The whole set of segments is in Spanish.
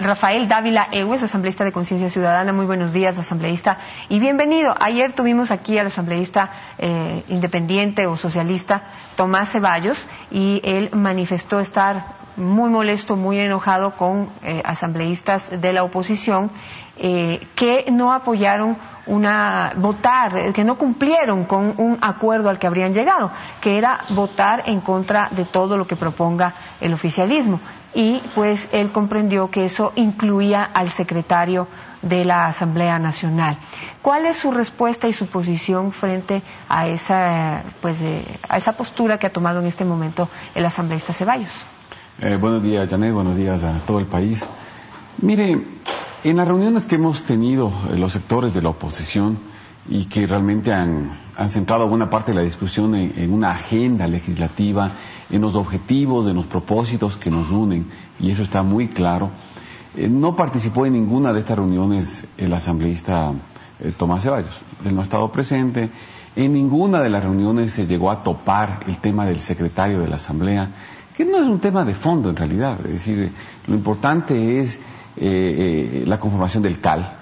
Rafael Dávila Egues, asambleísta de Conciencia Ciudadana. Muy buenos días, asambleísta, y bienvenido. Ayer tuvimos aquí al asambleísta independiente o socialista Tomás Ceballos, y él manifestó estar muy molesto, muy enojado con asambleístas de la oposición que no apoyaron que no cumplieron con un acuerdo al que habrían llegado, que era votar en contra de todo lo que proponga el oficialismo. Y pues él comprendió que eso incluía al secretario de la Asamblea Nacional. ¿Cuál es su respuesta y su posición frente a esa postura que ha tomado en este momento el asambleísta Ceballos? Buenos días, Janet, buenos días a todo el país. Mire, en las reuniones que hemos tenido los sectores de la oposición y que realmente han centrado buena parte de la discusión en una agenda legislativa, en los objetivos, en los propósitos que nos unen, y eso está muy claro, no participó en ninguna de estas reuniones el asambleísta Tomás Ceballos. Él no ha estado presente. En ninguna de las reuniones se llegó a topar el tema del secretario de la Asamblea, que no es un tema de fondo en realidad. Es decir, lo importante es la conformación del CAL,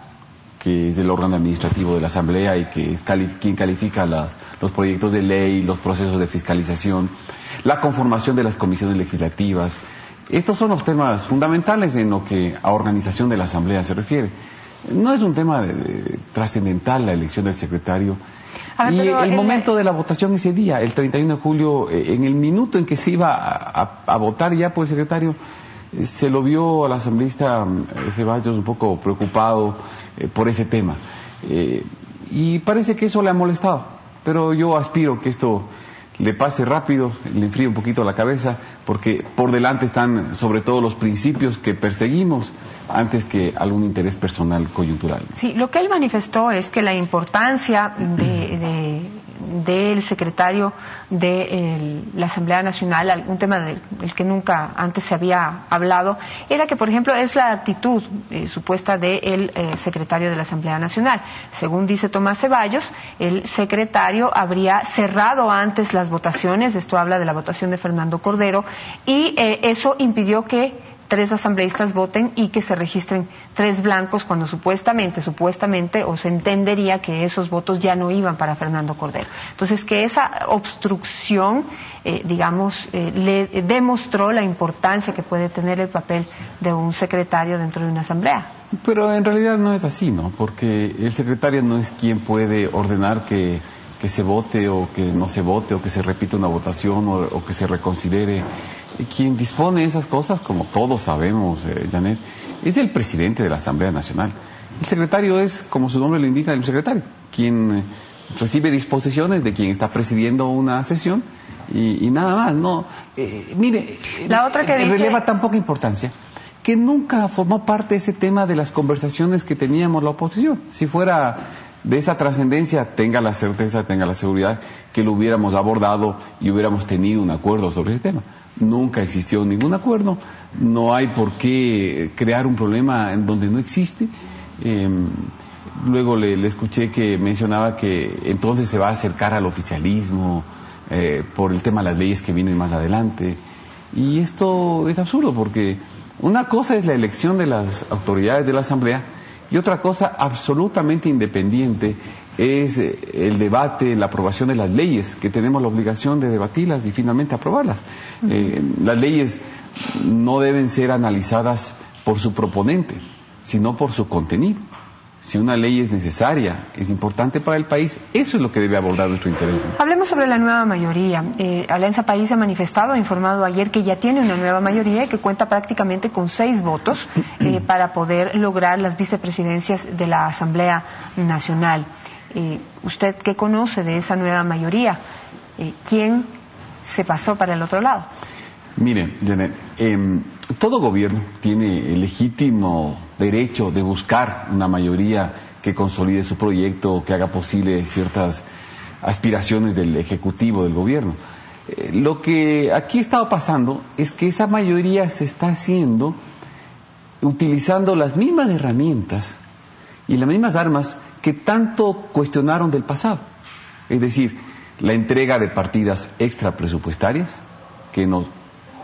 que es el órgano administrativo de la Asamblea y que es quien califica los proyectos de ley, los procesos de fiscalización, la conformación de las comisiones legislativas. Estos son los temas fundamentales en lo que a organización de la Asamblea se refiere. No es un tema trascendental la elección del secretario. Y el momento de la votación ese día, el 31 de julio, en el minuto en que se iba a votar ya por el secretario, se lo vio al asambleísta Ceballos un poco preocupado por ese tema. Y parece que eso le ha molestado. Pero yo aspiro que esto le pase rápido, le enfríe un poquito la cabeza, porque por delante están sobre todo los principios que perseguimos antes que algún interés personal coyuntural. Sí, lo que él manifestó es que la importancia del secretario de la Asamblea Nacional, un tema del que nunca antes se había hablado, era que, por ejemplo, es la actitud supuesta del secretario de la Asamblea Nacional. Según dice Tomás Ceballos, el secretario habría cerrado antes las votaciones, esto habla de la votación de Fernando Cordero, y eso impidió que 3 asambleístas voten y que se registren 3 blancos cuando supuestamente, o se entendería que esos votos ya no iban para Fernando Cordero. Entonces, que esa obstrucción, le demostró la importancia que puede tener el papel de un secretario dentro de una asamblea. Pero en realidad no es así, ¿no? Porque el secretario no es quien puede ordenar que se vote o que no se vote, o que se repita una votación o que se reconsidere. Quien dispone de esas cosas, como todos sabemos, Janet, es el presidente de la Asamblea Nacional. El secretario es, como su nombre lo indica, el secretario, quien recibe disposiciones de quien está presidiendo una sesión y nada más. No, mire, la otra que releva tan poca importancia que nunca formó parte de ese tema de las conversaciones que teníamos la oposición. Si fuera de esa trascendencia, tenga la certeza, tenga la seguridad que lo hubiéramos abordado y hubiéramos tenido un acuerdo sobre ese tema. Nunca existió ningún acuerdo, no hay por qué crear un problema en donde no existe. Luego le escuché que mencionaba que entonces se va a acercar al oficialismo por el tema de las leyes que vienen más adelante. Y esto es absurdo, porque una cosa es la elección de las autoridades de la Asamblea y otra cosa absolutamente independiente es el debate, la aprobación de las leyes, que tenemos la obligación de debatirlas y finalmente aprobarlas. Las leyes no deben ser analizadas por su proponente, sino por su contenido. Si una ley es necesaria, es importante para el país, eso es lo que debe abordar nuestro interés. Hablemos sobre la nueva mayoría. Alianza País ha manifestado, ha informado ayer que ya tiene una nueva mayoría y que cuenta prácticamente con 6 votos para poder lograr las vicepresidencias de la Asamblea Nacional. ¿Usted qué conoce de esa nueva mayoría? ¿Quién se pasó para el otro lado? Mire, Janet, todo gobierno tiene el legítimo derecho de buscar una mayoría que consolide su proyecto, que haga posible ciertas aspiraciones del Ejecutivo, del gobierno. Lo que aquí estaba pasando es que esa mayoría se está haciendo utilizando las mismas herramientas y las mismas armas que tanto cuestionaron del pasado. Es decir, la entrega de partidas extrapresupuestarias que nos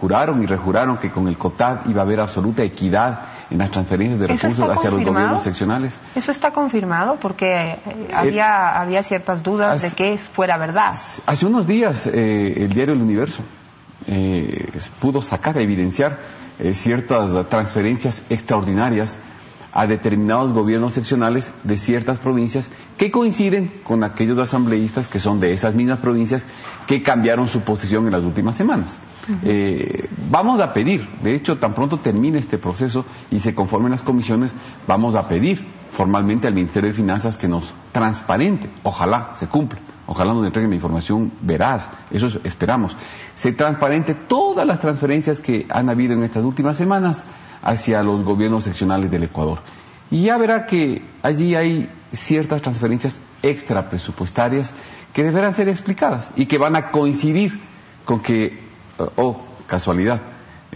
juraron y rejuraron que con el COTAD iba a haber absoluta equidad en las transferencias de recursos hacia los gobiernos seccionales. ¿Eso está confirmado? Porque había ciertas dudas de que fuera verdad. Hace unos días el diario El Universo pudo evidenciar ciertas transferencias extraordinarias a determinados gobiernos seccionales de ciertas provincias que coinciden con aquellos asambleístas que son de esas mismas provincias que cambiaron su posición en las últimas semanas. Vamos a pedir, de hecho, tan pronto termine este proceso y se conformen las comisiones, vamos a pedir formalmente al Ministerio de Finanzas que nos transparente, ojalá se cumpla, ojalá nos entreguen la información veraz, eso esperamos, se transparente todas las transferencias que han habido en estas últimas semanas hacia los gobiernos seccionales del Ecuador. Y ya verá que allí hay ciertas transferencias extra presupuestarias que deberán ser explicadas y que van a coincidir con que, casualidad,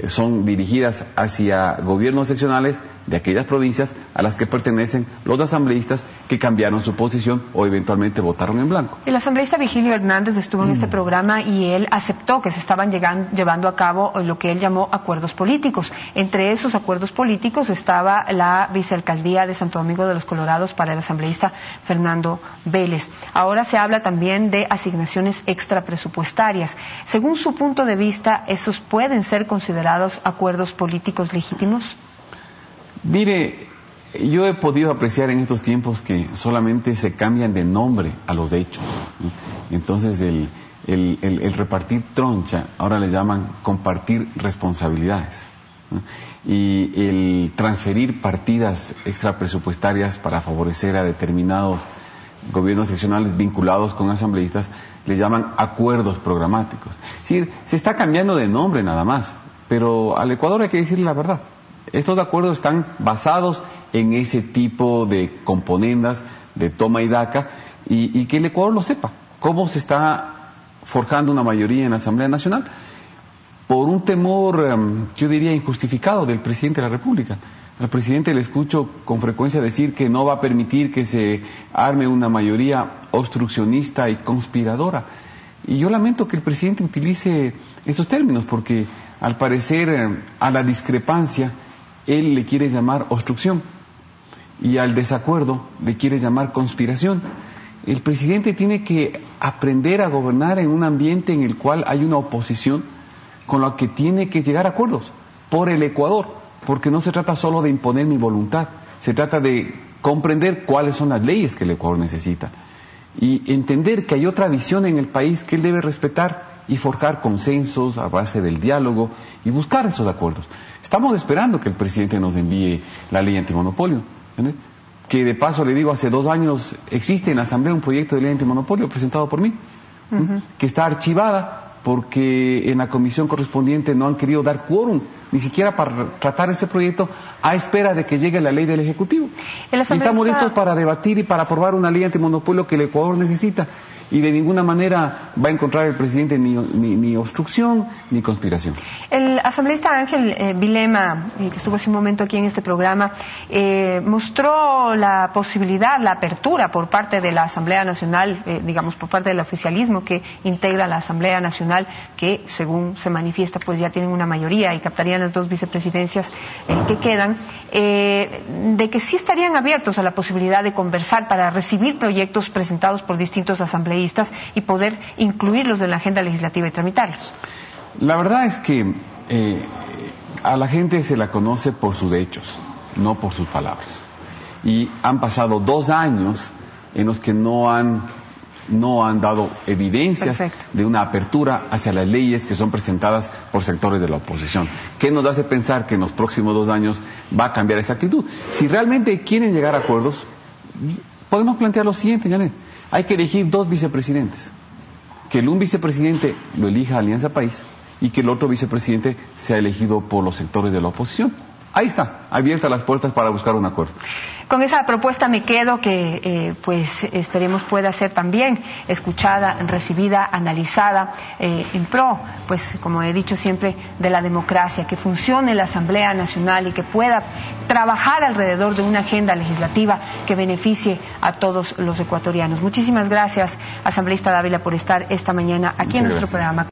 son dirigidas hacia gobiernos seccionales de aquellas provincias a las que pertenecen los asambleístas que cambiaron su posición o eventualmente votaron en blanco. El asambleísta Vigilio Hernández estuvo en este programa y él aceptó que se estaban llevando a cabo lo que él llamó acuerdos políticos. Entre esos acuerdos políticos estaba la vicealcaldía de Santo Domingo de los Colorados para el asambleísta Fernando Vélez. Ahora se habla también de asignaciones extrapresupuestarias. Según su punto de vista, ¿esos pueden ser considerados acuerdos políticos legítimos? Mire, yo he podido apreciar en estos tiempos que solamente se cambian de nombre a los hechos, ¿no? Entonces el repartir troncha, ahora le llaman compartir responsabilidades, ¿no? Y el transferir partidas extrapresupuestarias para favorecer a determinados gobiernos seccionales vinculados con asambleístas, le llaman acuerdos programáticos. Es decir, se está cambiando de nombre nada más, pero al Ecuador hay que decirle la verdad. Estos acuerdos están basados en ese tipo de componendas de toma y daca y que el Ecuador lo sepa, cómo se está forjando una mayoría en la Asamblea Nacional por un temor, yo diría, injustificado del presidente de la República. Al presidente le escucho con frecuencia decir que no va a permitir que se arme una mayoría obstruccionista y conspiradora. Y yo lamento que el presidente utilice estos términos porque al parecer a la discrepancia él le quiere llamar obstrucción y al desacuerdo le quiere llamar conspiración. El presidente tiene que aprender a gobernar en un ambiente en el cual hay una oposición con la que tiene que llegar a acuerdos por el Ecuador, porque no se trata solo de imponer mi voluntad, se trata de comprender cuáles son las leyes que el Ecuador necesita y entender que hay otra visión en el país que él debe respetar y forjar consensos a base del diálogo y buscar esos acuerdos. Estamos esperando que el presidente nos envíe la ley antimonopolio, ¿entiendes? Que de paso le digo, hace 2 años existe en la Asamblea un proyecto de ley antimonopolio presentado por mí, que está archivada porque en la comisión correspondiente no han querido dar quórum, ni siquiera para tratar ese proyecto, a espera de que llegue la ley del Ejecutivo. Y estamos listos para debatir y para aprobar una ley antimonopolio que el Ecuador necesita. Y de ninguna manera va a encontrar el presidente ni obstrucción ni conspiración. El asambleísta Ángel Vilema, que estuvo hace un momento aquí en este programa, mostró la posibilidad, la apertura por parte de la Asamblea Nacional, digamos por parte del oficialismo que integra la Asamblea Nacional, que según se manifiesta pues ya tienen una mayoría y captarían las 2 vicepresidencias que quedan, de que sí estarían abiertos a la posibilidad de conversar para recibir proyectos presentados por distintos asambleístas y poder incluirlos en la agenda legislativa y tramitarlos. La verdad es que a la gente se la conoce por sus hechos, no por sus palabras. Y han pasado 2 años en los que no han dado evidencias de una apertura hacia las leyes que son presentadas por sectores de la oposición. ¿Qué nos hace pensar que en los próximos 2 años va a cambiar esa actitud? Si realmente quieren llegar a acuerdos, podemos plantear lo siguiente, Janet. Hay que elegir 2 vicepresidentes. Que un vicepresidente lo elija Alianza País y que el otro vicepresidente sea elegido por los sectores de la oposición. Ahí está, abiertas las puertas para buscar un acuerdo. Con esa propuesta me quedo que pues esperemos pueda ser también escuchada, recibida, analizada en pro, pues como he dicho siempre, de la democracia, que funcione la Asamblea Nacional y que pueda trabajar alrededor de una agenda legislativa que beneficie a todos los ecuatorianos. Muchísimas gracias, asambleísta Dávila, por estar esta mañana aquí en nuestro programa.